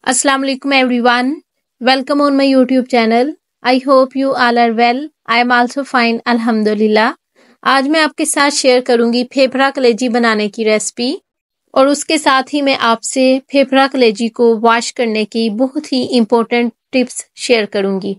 Assalamu alaikum everyone. Welcome on my YouTube channel. I hope you all are well. I am also fine, alhamdulillah. आज मैं आपके साथ share करूंगी फेफड़ा कलेजी बनाने की रेसिपी और उसके साथ ही मैं आपसे फेफड़ा कलेजी को वॉश करने की बहुत ही इम्पोर्टेंट टिप्स शेयर करूंगी।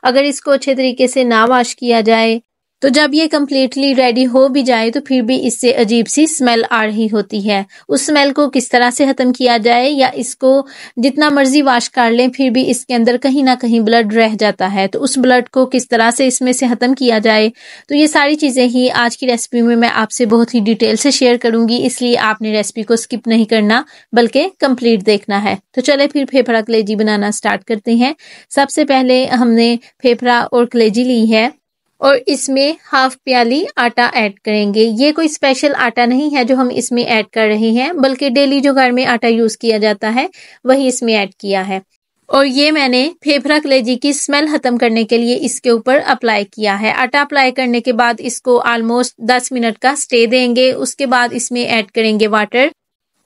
अगर इसको अच्छे तरीके से ना वॉश किया जाए तो जब ये कम्प्लीटली रेडी हो भी जाए तो फिर भी इससे अजीब सी स्मेल आ रही होती है। उस स्मेल को किस तरह से ख़त्म किया जाए, या इसको जितना मर्जी वॉश कर लें फिर भी इसके अंदर कहीं ना कहीं ब्लड रह जाता है, तो उस ब्लड को किस तरह से इसमें से ख़त्म किया जाए, तो ये सारी चीज़ें ही आज की रेसिपी में मैं आपसे बहुत ही डिटेल से शेयर करूंगी। इसलिए आपने रेसिपी को स्किप नहीं करना बल्कि कंप्लीट देखना है। तो चले फिर फेफड़ा कलेजी बनाना स्टार्ट करते हैं। सबसे पहले हमने फेफड़ा और कलेजी ली है और इसमें हाफ प्याली आटा ऐड करेंगे। ये कोई स्पेशल आटा नहीं है जो हम इसमें ऐड कर रहे हैं, बल्कि डेली जो घर में आटा यूज़ किया जाता है वही इसमें ऐड किया है। और ये मैंने फेफड़ा कलेजी की स्मेल खत्म करने के लिए इसके ऊपर अप्लाई किया है। आटा अप्लाई करने के बाद इसको ऑलमोस्ट 10 मिनट का स्टे देंगे। उसके बाद इसमें ऐड करेंगे वाटर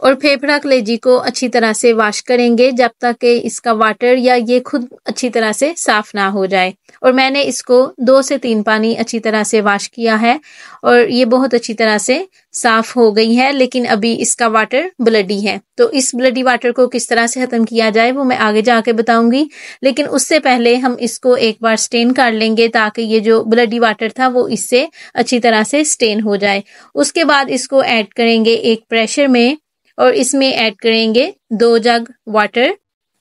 और फेफड़ा कलेजी को अच्छी तरह से वॉश करेंगे जब तक कि इसका वाटर या ये खुद अच्छी तरह से साफ ना हो जाए। और मैंने इसको 2 से 3 पानी अच्छी तरह से वॉश किया है और ये बहुत अच्छी तरह से साफ हो गई है, लेकिन अभी इसका वाटर ब्लडी है। तो इस ब्लडी वाटर को किस तरह से खत्म किया जाए वो मैं आगे जाके बताऊंगी, लेकिन उससे पहले हम इसको एक बार स्टेन कर लेंगे ताकि ये जो ब्लडी वाटर था वो इससे अच्छी तरह से स्टेन हो जाए। उसके बाद इसको ऐड करेंगे एक प्रेशर में और इसमें ऐड करेंगे 2 जग वाटर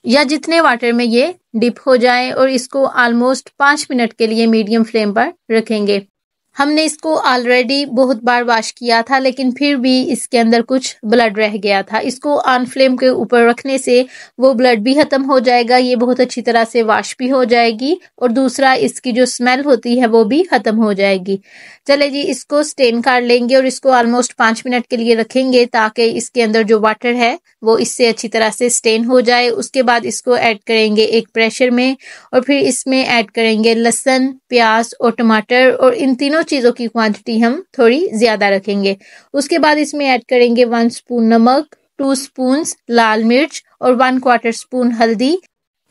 या जितने वाटर में ये डिप हो जाए, और इसको ऑलमोस्ट 5 मिनट के लिए मीडियम फ्लेम पर रखेंगे। हमने इसको ऑलरेडी बहुत बार वॉश किया था, लेकिन फिर भी इसके अंदर कुछ ब्लड रह गया था। इसको ऑन फ्लेम के ऊपर रखने से वो ब्लड भी खत्म हो जाएगा, ये बहुत अच्छी तरह से वॉश भी हो जाएगी, और दूसरा इसकी जो स्मेल होती है वो भी खत्म हो जाएगी। चले जी, इसको स्टेन कर लेंगे और इसको ऑलमोस्ट 5 मिनट के लिए रखेंगे ताकि इसके अंदर जो वाटर है वो इससे अच्छी तरह से स्टेन हो जाए। उसके बाद इसको ऐड करेंगे एक प्रेशर में और फिर इसमें ऐड करेंगे लहसुन, प्याज और टमाटर, और इन तीनों चीज़ों की क्वांटिटी हम थोड़ी ज़्यादा रखेंगे। उसके बाद इसमें ऐड करेंगे 1 स्पून नमक, 2 स्पून लाल मिर्च और 1/4 स्पून हल्दी।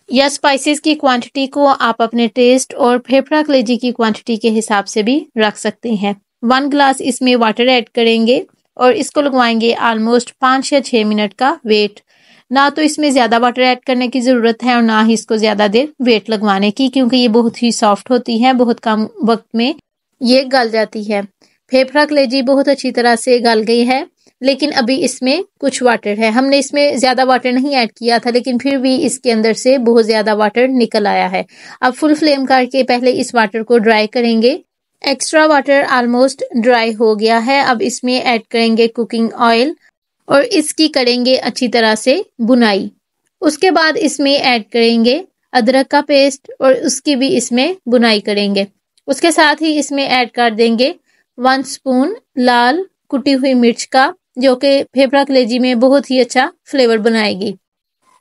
या स्पाइसेस की क्वांटिटी को आप अपने टेस्ट और फेफड़ा कलेजी की क्वांटिटी के हिसाब से भी रख सकते हैं। 1 गिलास इसमें वाटर ऐड करेंगे और इसको लगवाएंगे ऑलमोस्ट 5 या 6 मिनट का वेट। ना तो इसमें ज़्यादा वाटर ऐड करने की ज़रूरत है और ना ही इसको ज़्यादा देर वेट लगवाने की, क्योंकि ये बहुत ही सॉफ्ट होती है, बहुत कम वक्त में ये गल जाती है। फेफड़ा कलेजी बहुत अच्छी तरह से गल गई है, लेकिन अभी इसमें कुछ वाटर है। हमने इसमें ज़्यादा वाटर नहीं ऐड किया था, लेकिन फिर भी इसके अंदर से बहुत ज़्यादा वाटर निकल आया है। अब फुल फ्लेम करके पहले इस वाटर को ड्राई करेंगे। एक्स्ट्रा वाटर ऑलमोस्ट ड्राई हो गया है। अब इसमें ऐड करेंगे कुकिंग ऑयल और इसकी करेंगे अच्छी तरह से बुनाई। उसके बाद इसमें ऐड करेंगे अदरक का पेस्ट और उसकी भी इसमें बुनाई करेंगे। उसके साथ ही इसमें ऐड कर देंगे 1 स्पून लाल कुटी हुई मिर्च का, जो कि फेफड़ा कलेजी में बहुत ही अच्छा फ्लेवर बनाएगी।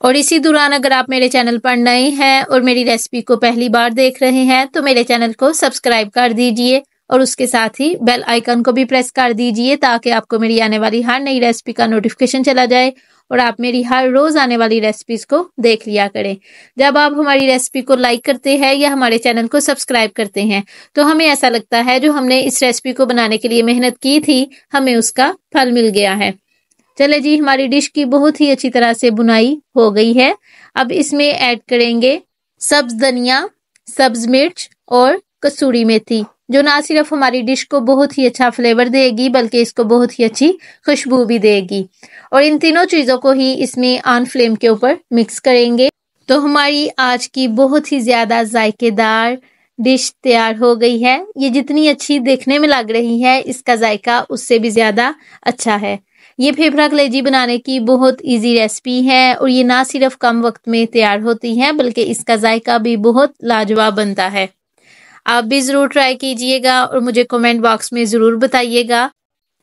और इसी दौरान अगर आप मेरे चैनल पर नए हैं और मेरी रेसिपी को पहली बार देख रहे हैं तो मेरे चैनल को सब्सक्राइब कर दीजिए और उसके साथ ही बेल आइकन को भी प्रेस कर दीजिए ताकि आपको मेरी आने वाली हर नई रेसिपी का नोटिफिकेशन चला जाए और आप मेरी हर रोज आने वाली रेसिपीज को देख लिया करें। जब आप हमारी रेसिपी को लाइक करते हैं या हमारे चैनल को सब्सक्राइब करते हैं तो हमें ऐसा लगता है जो हमने इस रेसिपी को बनाने के लिए मेहनत की थी हमें उसका फल मिल गया है। चले जी, हमारी डिश की बहुत ही अच्छी तरह से बुनाई हो गई है। अब इसमें ऐड करेंगे सब्ज धनिया, सब्ज मिर्च और कसूरी मेथी, जो ना सिर्फ हमारी डिश को बहुत ही अच्छा फ्लेवर देगी बल्कि इसको बहुत ही अच्छी खुशबू भी देगी। और इन तीनों चीज़ों को ही इसमें ऑन फ्लेम के ऊपर मिक्स करेंगे तो हमारी आज की बहुत ही ज़्यादा जायकेदार डिश तैयार हो गई है। ये जितनी अच्छी देखने में लग रही है इसका जायका उससे भी ज़्यादा अच्छा है। ये फेफड़ा कलेजी बनाने की बहुत इजी रेसिपी है और ये ना सिर्फ कम वक्त में तैयार होती है बल्कि इसका जायका भी बहुत लाजवाब बनता है। आप भी ज़रूर ट्राई कीजिएगा और मुझे कमेंट बॉक्स में ज़रूर बताइएगा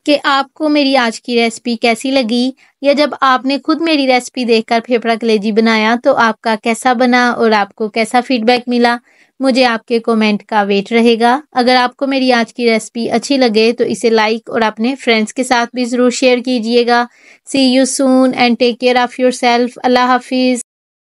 कि आपको मेरी आज की रेसिपी कैसी लगी, या जब आपने खुद मेरी रेसिपी देखकर फेफड़ा कलेजी बनाया तो आपका कैसा बना और आपको कैसा फीडबैक मिला। मुझे आपके कमेंट का वेट रहेगा। अगर आपको मेरी आज की रेसिपी अच्छी लगे तो इसे लाइक और अपने फ्रेंड्स के साथ भी ज़रूर शेयर कीजिएगा। See you soon and take care of yourself. अल्लाह हाफिज़।